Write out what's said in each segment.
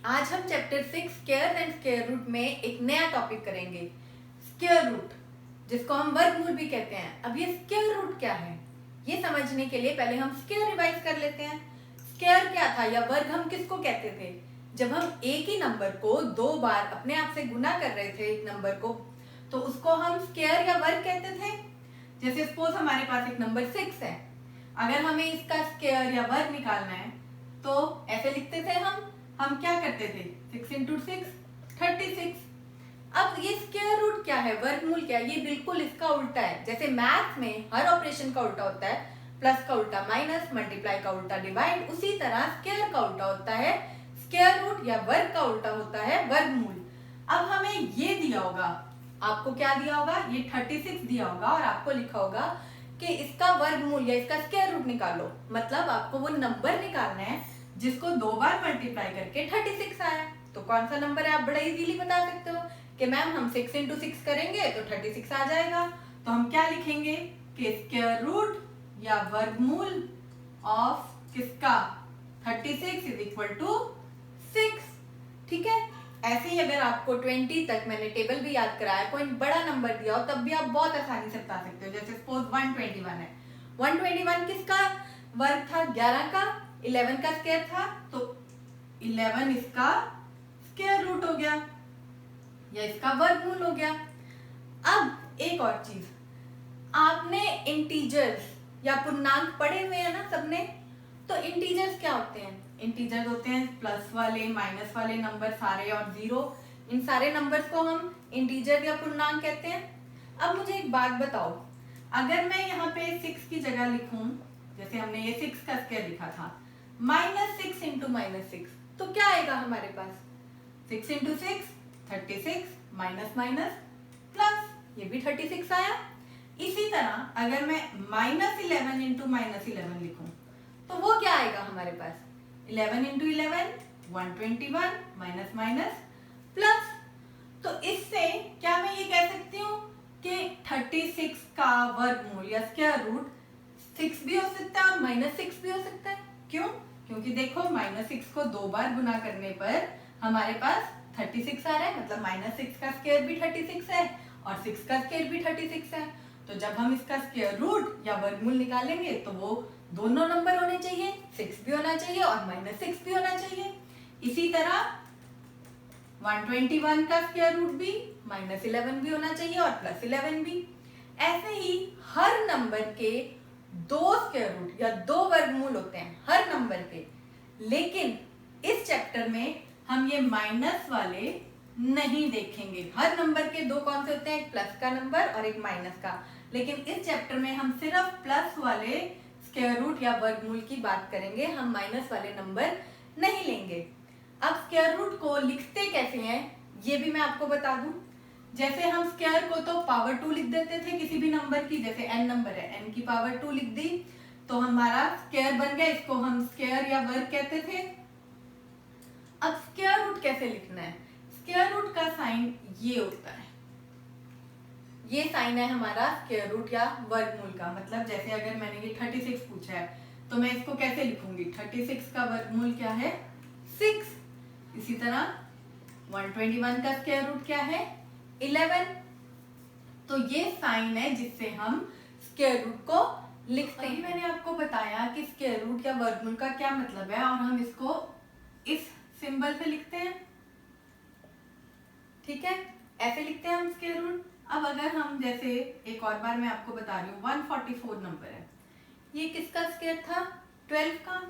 आज हम chapter 6 square and square root में एक नया टॉपिक करेंगे, स्क्वायर रूट, जिसको हम वर्गमूल भी कहते हैं। अब ये स्क्वायर रूट क्या है, ये समझने के लिए पहले हम स्क्वायर रिवाइज कर लेते हैं। स्क्वायर क्या था या वर्ग हम किसको कहते थे? जब हम एक ही नंबर को दो बार अपने आप से गुना कर रहे थे एक नंबर को, तो उसको हम स्क्वायर या वर्ग कहते थे। जैसे सपोज हमारे पास एक नंबर 6 है, अगर हमें इसका स्क्वायर या वर्ग निकालना है तो ऐसे लिखते थे हम क्या करते थे, 6 इंटू 6 36। अब ये स्क्वायर रूट क्या है, वर्गमूल क्या है, ये बिल्कुल इसका उल्टा है। जैसे मैथ में हर ऑपरेशन का उल्टा होता है, प्लस का उल्टा माइनस, मल्टीप्लाई का उल्टा डिवाइड, उसी तरह स्क्वायर का उल्टा होता है स्क्वायर रूट या वर्ग का उल्टा होता है वर्गमूल। अब हमें ये दिया होगा, आपको क्या दिया होगा, ये 36 दिया होगा और आपको लिखा होगा कि इसका वर्गमूल या इसका स्क्वायर रूट निकालो। मतलब आपको वो नंबर निकालना है जिसको दो बार मल्टीप्लाई करके 36 आया। तो कौन सा नंबर है, आप बड़ा इजीली बता सकते हो कि मैम हम 6 इंटू 6 करेंगे तो 36 आ जाएगा। तो हम क्या लिखेंगे कि स्क्वायर रूट या वर्गमूल ऑफ किसका, 36 इज इक्वल टू 6। ठीक है, ऐसे ही अगर आपको 20 तक मैंने टेबल भी याद कराया, कोई बड़ा नंबर दिया हो तब भी आप बहुत आसानी से बता सकते हो। जैसे सपोज 121 है, 121 किसका वर्ग था, 11 का, 11 का स्क्वायर था, तो 11 इसका स्क्वायर रूट हो गया या इसका वर्गमूल हो गया। अब एक और चीज, आपने इंटीजर्स या पूर्णांक पढ़े हुए हैं ना सबने, तो इंटीजर्स क्या होते हैं, इंटीजर्स होते हैं प्लस वाले, माइनस वाले नंबर सारे और जीरो, इन सारे नंबर्स को हम इंटीजर या पूर्णांक कहते हैं। अब मुझे एक बात बताओ, अगर मैं यहाँ पे 6 की जगह लिखूं, जैसे हमने ये 6 का स्क्वायर लिखा था, -6 इंटू -6, तो क्या आएगा हमारे पास, 6 इंटू 6 36, माइनस माइनस प्लस, ये भी 36 आया। इसी तरह अगर मैं -11 इंटू -11 लिखूं तो वो क्या आएगा हमारे पास, 11 इंटू 11 121, माइनस माइनस प्लस। तो इससे क्या मैं ये कह सकती हूँ कि 36 का वर्गमूल या स्क्वायर रूट 6 भी हो सकता है और -6 भी हो सकता है। क्यों? क्योंकि देखो -6 को दो बार गुना करने पर हमारे पास 36 आ रहा है, मतलब -6 का स्क्वायर भी 36 है और 6 का स्क्वायर भी 36 है। तो जब हम इसका स्क्वायर रूट या वर्गमूल निकालेंगे तो वो दोनों नंबर होने चाहिए, 6 भी होना चाहिए और -6 भी होना चाहिए। इसी तरह 121 का स्क्वायर रूट भी -11 भी होना चाहिए और +11 भी। ऐसे ही हर नंबर के दो स्क्वायर रूट या दो वर्गमूल होते हैं हर नंबर के, लेकिन इस चैप्टर में हम ये माइनस वाले नहीं देखेंगे। हर नंबर के दो कौन से होते हैं, एक प्लस का नंबर और एक माइनस का, लेकिन इस चैप्टर में हम सिर्फ प्लस वाले स्क्वायर रूट या वर्गमूल की बात करेंगे, हम माइनस वाले नंबर नहीं लेंगे। अब स्क्वायर रूट को लिखते कैसे हैं ये भी मैं आपको बता दूं। जैसे हम स्क्वायर को तो पावर 2 लिख देते थे किसी भी नंबर की, जैसे n नंबर है, n की पावर 2 लिख दी तो हमारा स्क्वायर बन गया, इसको हम स्क्वायर या वर्ग कहते थे। अब स्क्वायर रूट कैसे लिखना है, स्क्वायर रूट का साइन ये होता है, ये साइन है हमारा स्क्वायर रूट या वर्गमूल का। मतलब जैसे अगर मैंने ये 36 पूछा है तो मैं इसको कैसे लिखूंगी, 36 का वर्गमूल क्या है, 6। इसी तरह 121 का स्क्वायर रूट क्या है, 11। तो ये साइन है जिससे हम स्क्वायर रूट को लिखते हैं। मैंने आपको बताया कि स्क्वायर रूट या वर्गमूल का क्या मतलब है और हम इसको इस सिंबल से लिखते हैं। ठीक है, ऐसे लिखते हैं हम स्क्वायर रूट। अब अगर हम जैसे एक और बार मैं आपको बता रही हूँ, 144 नंबर है, ये किसका स्क्वायर था, 12 का,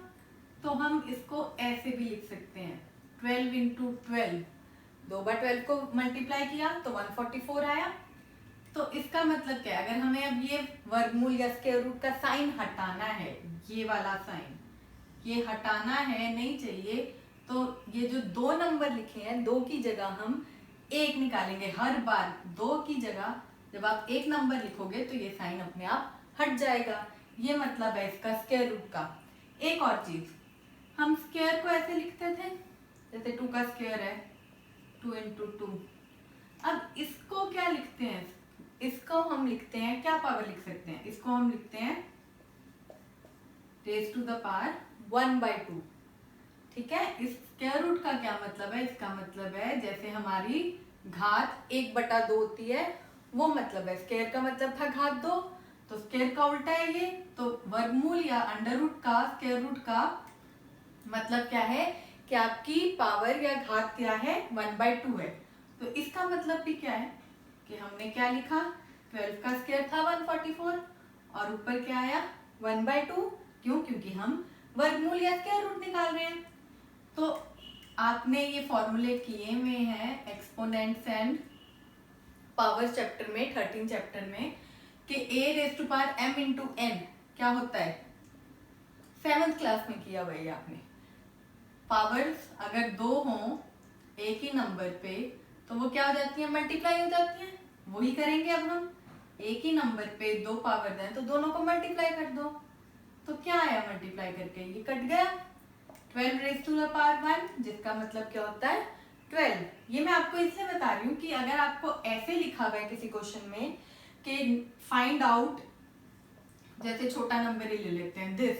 तो हम इसको ऐसे भी लिख सकते हैं, 12 इंटू 12, 2 बार 12 को मल्टीप्लाई किया तो 144 आया। तो इसका मतलब क्या है, अगर हमें अब ये वर्गमूल या स्क्वायर रूट का साइन हटाना है, ये वाला साइन ये हटाना है, नहीं चाहिए, तो ये जो दो नंबर लिखे हैं, दो की जगह हम एक निकालेंगे। हर बार दो की जगह जब आप एक नंबर लिखोगे तो ये साइन अपने आप हट जाएगा। ये मतलब है इसका स्क्वायर रूट का। एक और चीज, हम स्क्वायर को ऐसे लिखते थे, जैसे 2 का स्क्वायर है 2 इंटू 2। अब इसको क्या लिखते हैं, इसको हम लिखते हैं, क्या पावर लिख सकते हैं, इसको हम लिखते हैं रेज़ टू द पावर 1/2। ठीक है। इस स्क्वायर रूट का क्या मतलब है? इसका मतलब है जैसे हमारी घात 1/2 होती है, वो मतलब है। स्क्वायर का मतलब था घात 2, तो स्क्वायर का उल्टा है ये। तो वर्गमूल या अंडर रूट का स्क्वायर रूट का मतलब क्या है कि आपकी पावर या घात क्या है? 1/2 है। तो इसका मतलब भी क्या है कि हमने क्या लिखा, 12 का स्क्वायर था 144 और ऊपर क्या आया 1/2। क्यों? क्योंकि हम वर्गमूल या स्क्वायर रूट निकाल रहे हैं। तो आपने ये फॉर्मूले किए हुए हैं एक्सपोनेंट्स एंड पावर्स चैप्टर में, 13 चैप्टर में, कि a⁻m × n क्या होता है? 7th क्लास में किया हुआ है आपने। पावर्स अगर 2 हों एक ही नंबर पे तो वो क्या हो जाती है? मल्टीप्लाई हो जाती है। वही करेंगे अब हम। एक ही नंबर पे 2 पावर दें तो दोनों को मल्टीप्लाई कर दो। तो क्या आया मल्टीप्लाई करके? ये कट गया 12⁻1, जिसका मतलब क्या होता है 12। ये मैं आपको इसलिए बता रही हूँ कि अगर आपको ऐसे लिखा हुआ है किसी क्वेश्चन में कि फाइंड आउट, जैसे छोटा नंबर ही ले लेते हैं दिस,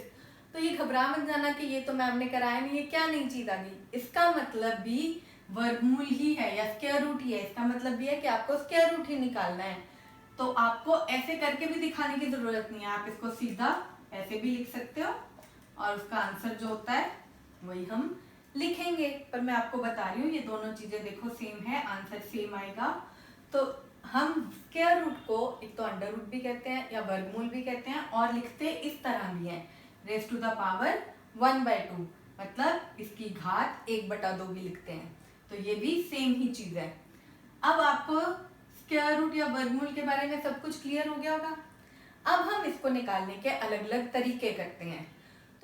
तो ये घबरा मत जाना कि ये तो मैम ने कराया नहीं, ये क्या नई चीज आ गई। इसका मतलब भी वर्गमूल ही है या स्क्वायर रूट ही है। इसका मतलब भी है कि आपको स्क्वायर रूट ही निकालना है। तो आपको ऐसे करके भी दिखाने की जरूरत नहीं है, आप इसको सीधा ऐसे भी लिख सकते हो और उसका आंसर जो होता है वही हम लिखेंगे। पर मैं आपको बता रही हूँ ये दोनों चीजें देखो सेम है, आंसर सेम आएगा। तो हम स्क्वायर रूट को एक तो अंडर रूट भी कहते हैं या वर्गमूल भी कहते हैं, और लिखते इस तरह भी है रेज टू द पावर 1/2, मतलब इसकी घात 1/2 भी लिखते हैं। तो ये भी सेम ही चीज है। अब आपको स्क्वायर रूट या वर्गमूल के बारे में सब कुछ क्लियर हो गया होगा। अब हम इसको निकालने के अलग अलग तरीके करते हैं।